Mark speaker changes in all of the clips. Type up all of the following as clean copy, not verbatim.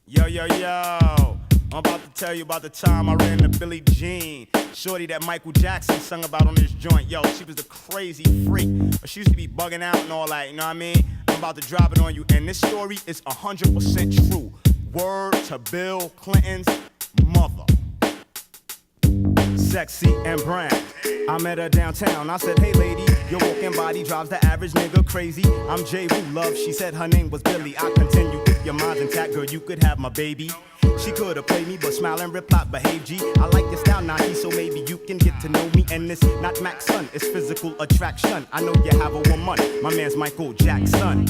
Speaker 1: Yo, yo, yo. I'm about to tell you about the time I ran into Billie Jean. Shorty that Michael Jackson sung about on this joint. Yo, she was a crazy freak. But she used to be bugging out and all that, you know what I mean? I'm about to drop it on you. And this story is 100% true. Word to Bill Clinton's mother. Sexy and brown. I met her downtown. I said, hey lady, your walking body drives the average nigga crazy. I'm J. Woo Love. She said her name was Billy. I continued, if your mind's intact, girl, you could have my baby. She could've played me, but smile and replied, behave G. I like your style, Nike, so maybe you can get to know me. And it's not Mac's son, it's physical attraction. I know you have a woman, my man's Michael Jackson.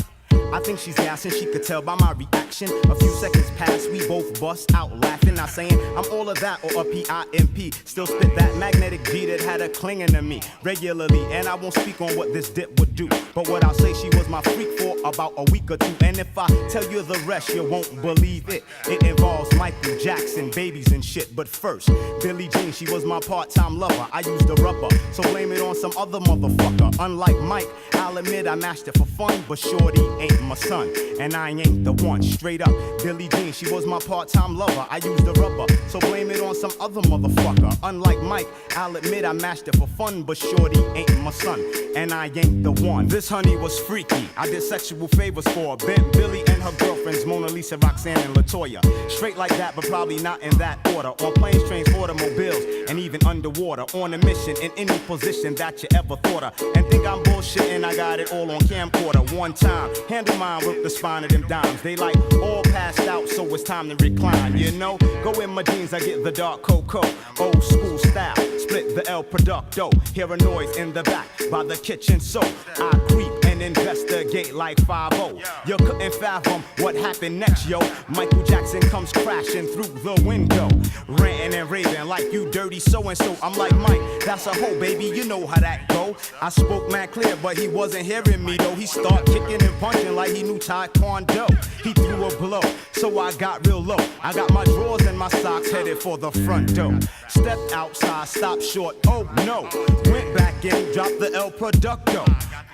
Speaker 1: I think she's gassing, she could tell by my reaction. A few seconds passed, we both bust out laughing. Not saying I'm all of that or a P-I-M-P. Still spit that magnetic G that had her clinging to me regularly. And I won't speak on what this dip would do, but what I'll say, she was my freak for about a week or two. And if I tell you the rest, you won't believe it. It involves Michael Jackson, babies and shit. But first, Billie Jean, she was my part-time lover. I used the rubber, so blame it on some other motherfucker. Unlike Mike, I'll admit I mashed it for fun, but shorty ain't my son, and I ain't the one. Straight up, Billie Jean, she was my part-time lover. I used the rubber, so blame it on some other motherfucker. Unlike Mike, I'll admit I mashed it for fun, but shorty ain't my son, and I ain't the one. This honey was freaky, I did sexual favors for her. Bent Billy and her girlfriends, Mona Lisa, Roxanne, and Latoya. Straight like that, but probably not in that order. On planes, trains, automobiles, and even underwater. On a mission, in any position that you ever thought of. And think I'm bullshitting, I got it all on camcorder. One time, handle mine with the spine of them dimes. They like all passed out, so it's time to recline. You know, go in my jeans, I get the dark cocoa. Old school style, split the El Producto. Hear a noise in the back by the kitchen, so I creep and investigate like 5-0. You couldn't fathom what happened next, yo. Michael Jackson comes crashing through the window, ranting and raving like you dirty so-and-so. I'm like, Mike, that's a hoe, baby, you know how that go. I spoke mad clear, but he wasn't hearing me, though. He start kicking and punching like he knew Taekwondo. He threw a blow, so I got real low. I got my drawers and my socks headed for the front door. Stepped outside, stopped short, oh no. Went back in, dropped the El Producto.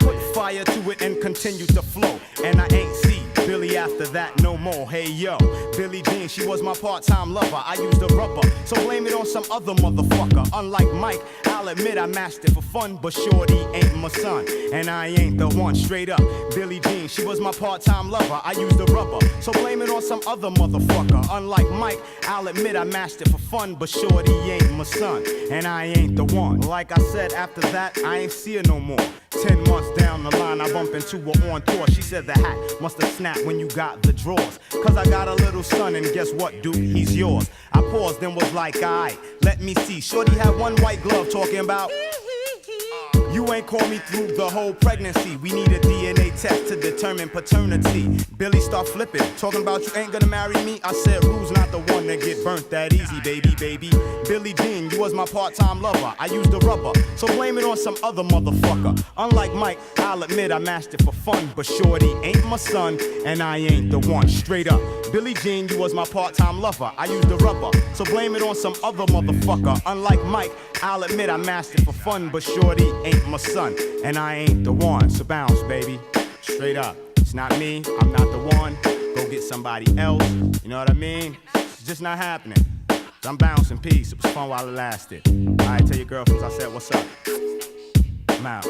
Speaker 1: Put fire to it and continued to flow. And I ain't see Billy after that no more. Hey yo, Billie Jean, she was my part-time lover. I used the rubber, so blame it on some other motherfucker. Unlike Mike, I'll admit I mashed it for fun, but shorty ain't my son, and I ain't the one. Straight up, Billie Jean, she was my part-time lover. I used the rubber, so blame it on some other motherfucker. Unlike Mike, I'll admit I mashed it for fun, but shorty ain't my son, and I ain't the one. Like I said, after that, I ain't see her no more. 10 months down the line, I bump into her on tour. She said the hat must have snapped when you got the drawers. Cause I got a little son, and guess what, dude? He's yours. I paused and was like, alright, let me see. Shorty had one white glove talking about, you ain't called me through the whole pregnancy. We need a DNA test to determine paternity. Billy start flipping, talking about you ain't gonna marry me. I said, Rue's not the one that get burnt that easy, baby, baby. Billie Jean, you was my part-time lover. I used the rubber, so blame it on some other motherfucker. Unlike Mike, I'll admit I mashed it for fun, but shorty ain't my son, and I ain't the one. Straight up, Billie Jean, you was my part-time lover. I used the rubber, so blame it on some other motherfucker. Unlike Mike, I'll admit I mashed it for fun, but shorty ain't my son, and I ain't the one. So bounce, baby, straight up. It's not me, I'm not the one. Go get somebody else, you know what I mean? It's just not happening. So I'm bouncing, peace. It was fun while it lasted. Alright, tell your girlfriends I said what's up. I'm out.